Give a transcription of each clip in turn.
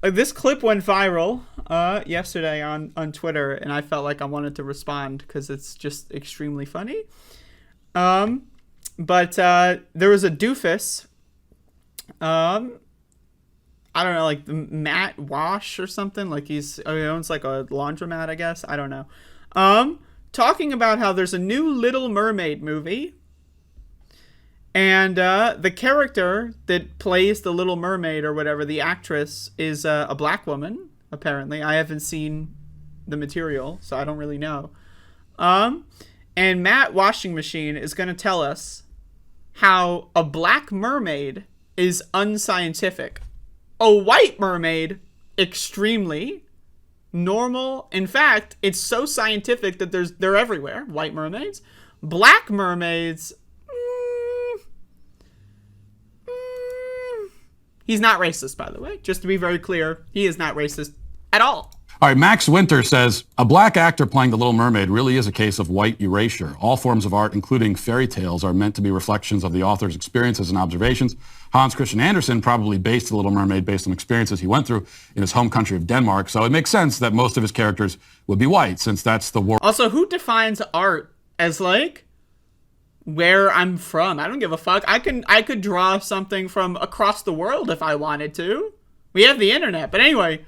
this clip went viral yesterday on Twitter, and I felt like I wanted to respond because it's just extremely funny. But there was a doofus. I don't know, like the Matt Walsh or something. Like he owns like a laundromat, I guess. I don't know. Talking about how there's a new Little Mermaid movie. And the character that plays the Little Mermaid or whatever, the actress, is a black woman, apparently. I haven't seen the material, so I don't really know. And Matt Washing Machine is going to tell us how a black mermaid is unscientific. A white mermaid, extremely normal. In fact, it's so scientific that they're everywhere. White mermaids. Black mermaids... He's not racist, by the way. Just to be very clear, he is not racist at all. All right, Max Winter says, a black actor playing the Little Mermaid really is a case of white erasure. All forms of art, including fairy tales, are meant to be reflections of the author's experiences and observations. Hans Christian Andersen probably based The Little Mermaid based on experiences he went through in his home country of Denmark, so it makes sense that most of his characters would be white, since that's the world. Also, who defines art as, like, where I'm from? I don't give a fuck. I could draw something from across the world if I wanted to. We have the internet. But anyway,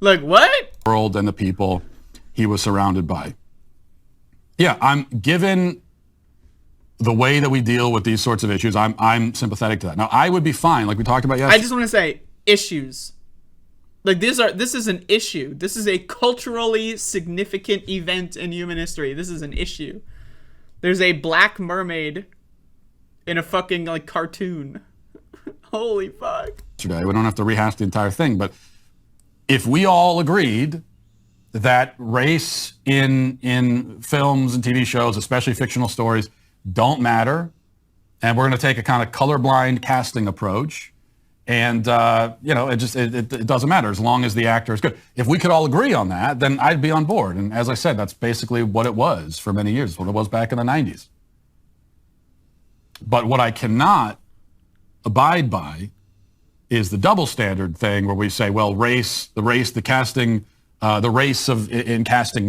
like, what? World and the people he was surrounded by. Yeah, I'm given the way that we deal with these sorts of issues, I'm sympathetic to that. Now, I would be fine, like we talked about yesterday. I just want to say issues. Like, this is an issue. This is a culturally significant event in human history. This is an issue. There's a black mermaid in a fucking, like, cartoon. Holy fuck. Yesterday, we don't have to rehash the entire thing, but if we all agreed that race in films and TV shows, especially fictional stories, don't matter, and we're going to take a kind of colorblind casting approach, and it doesn't matter as long as the actor is good. If we could all agree on that, then I'd be on board. And as I said, that's basically what it was for many years, what it was back in the 90s. But what I cannot abide by is the double standard thing where we say, well, in casting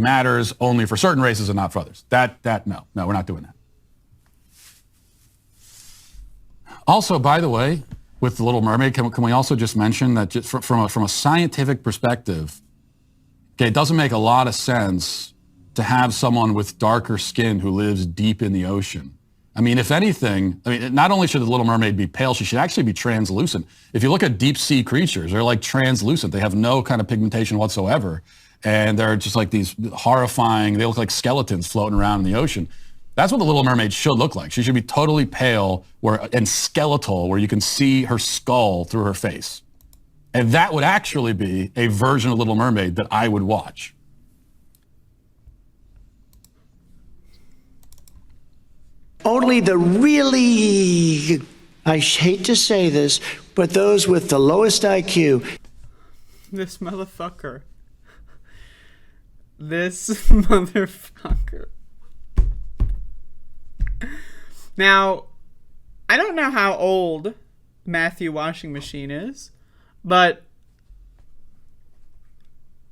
matters only for certain races and not for others. No, we're not doing that. Also, by the way, with The Little Mermaid, can we also just mention that just from a scientific perspective, okay, it doesn't make a lot of sense to have someone with darker skin who lives deep in the ocean. I mean, if anything, not only should The Little Mermaid be pale, she should actually be translucent. If you look at deep sea creatures, they're like translucent. They have no kind of pigmentation whatsoever. And they're just like these horrifying, they look like skeletons floating around in the ocean. That's what The Little Mermaid should look like. She should be totally pale and skeletal, where you can see her skull through her face. And that would actually be a version of Little Mermaid that I would watch. Only the really, I hate to say this, but those with the lowest IQ. This motherfucker. This motherfucker. Now, I don't know how old Matthew Washing Machine is, but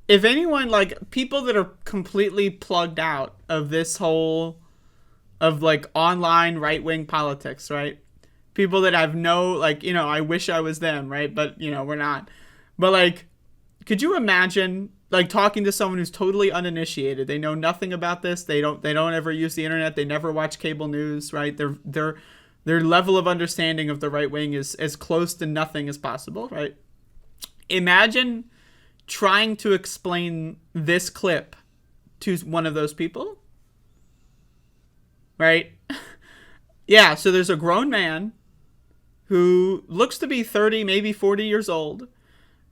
if anyone, like, people that are completely plugged out of this whole, of, like, online right-wing politics, right? People that have no, like, I wish I was them, right? But, we're not. But, like, could you imagine, like, talking to someone who's totally uninitiated? They know nothing about this. They don't ever use the internet. They never watch cable news, right? Their level of understanding of the right wing is as close to nothing as possible, right? Imagine trying to explain this clip to one of those people, right? Yeah, so there's a grown man who looks to be 30, maybe 40 years old.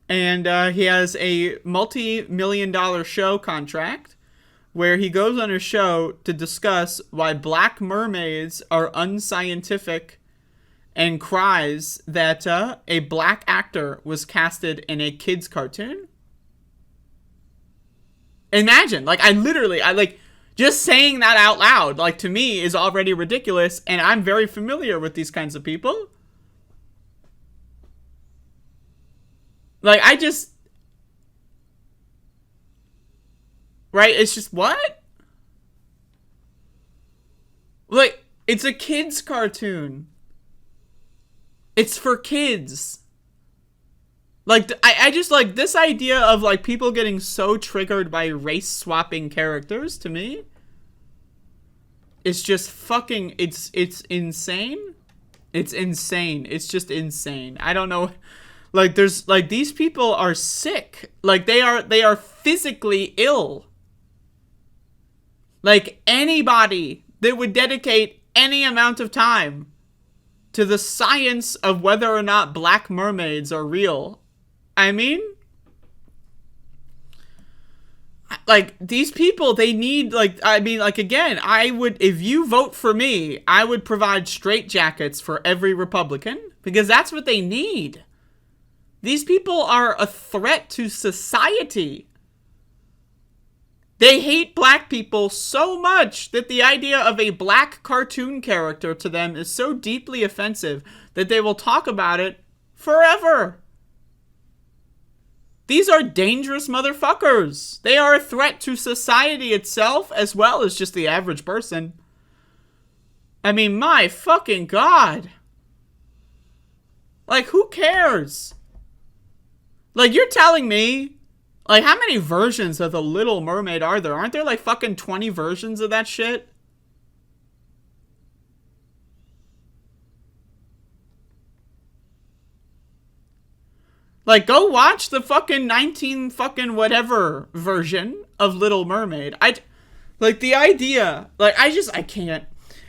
And he has a multi-million-dollar show contract where he goes on a show to discuss why black mermaids are unscientific and cries that a black actor was casted in a kid's cartoon. Imagine, just saying that out loud, like, to me is already ridiculous, and I'm very familiar with these kinds of people. Like, right? It's just, what? Like, it's a kid's cartoon. It's for kids. Like, I just, like, this idea of, like, people getting so triggered by race-swapping characters, to me, is just fucking, it's insane. It's insane. It's just insane. I don't know. Like, there's, like, these people are sick. Like, they are physically ill. Like, anybody that would dedicate any amount of time to the science of whether or not black mermaids are real. I mean, like, these people, they need, like, I mean, like, again, I would, if you vote for me, I would provide straitjackets for every Republican, because that's what they need. These people are a threat to society. They hate black people so much that the idea of a black cartoon character to them is so deeply offensive that they will talk about it forever. These are dangerous motherfuckers. They are a threat to society itself as well as just the average person. I mean, my fucking God. Like, who cares? Like, you're telling me, like, how many versions of The Little Mermaid are there? Aren't there, like, fucking 20 versions of that shit? Like, go watch the fucking 19 fucking whatever version of Little Mermaid. Like, the idea, like, I can't.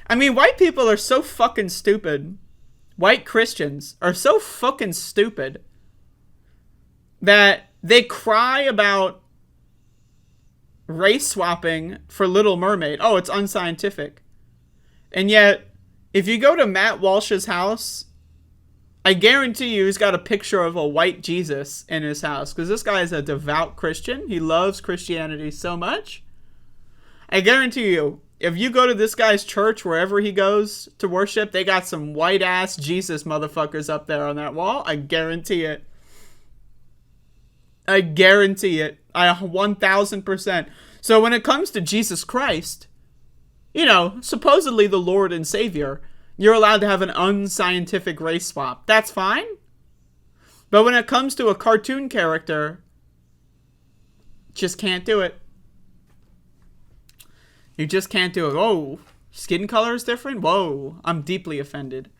I mean, white people are so fucking stupid. White Christians are so fucking stupid that they cry about race swapping for Little Mermaid. Oh, it's unscientific. And yet, if you go to Matt Walsh's house, I guarantee you he's got a picture of a white Jesus in his house, because this guy is a devout Christian. He loves Christianity so much. I guarantee you, if you go to this guy's church, wherever he goes to worship, they got some white-ass Jesus motherfuckers up there on that wall. I guarantee it. I guarantee it. 1,000%. So when it comes to Jesus Christ, you know, supposedly the Lord and Savior, you're allowed to have an unscientific race swap. That's fine. But when it comes to a cartoon character, just can't do it. You just can't do it. Oh, skin color is different? Whoa, I'm deeply offended.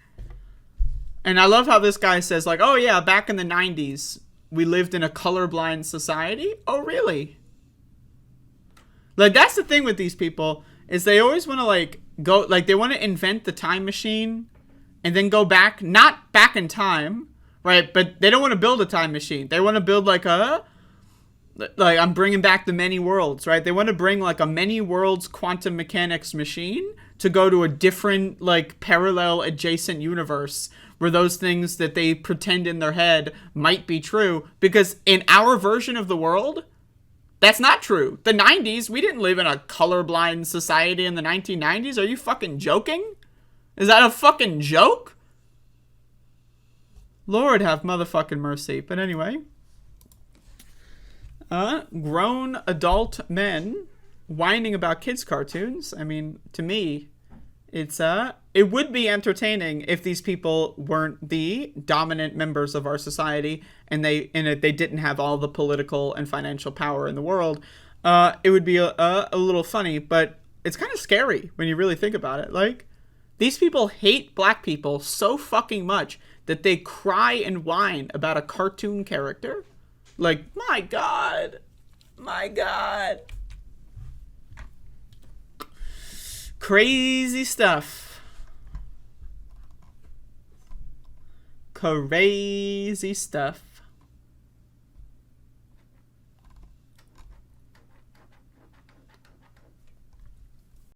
And I love how this guy says, like, oh yeah, back in the 90s, we lived in a colorblind society? Oh, really? Like, that's the thing with these people, is they always want to, like, go, like, they want to invent the time machine and then go back, not back in time, right? But they don't want to build a time machine. They want to build, like, I'm bringing back the many worlds, right? They want to bring, like, a many worlds quantum mechanics machine to go to a different, like, parallel adjacent universe where those things that they pretend in their head might be true. Because in our version of the world, that's not true. The 90s, we didn't live in a colorblind society in the 1990s. Are you fucking joking? Is that a fucking joke? Lord have motherfucking mercy. But anyway. Grown adult men whining about kids' cartoons. I mean, to me, it would be entertaining if these people weren't the dominant members of our society and they didn't have all the political and financial power in the world. It would be a little funny, but it's kind of scary when you really think about it. Like, these people hate black people so fucking much that they cry and whine about a cartoon character. Like, my God. My God. Crazy stuff. Crazy stuff.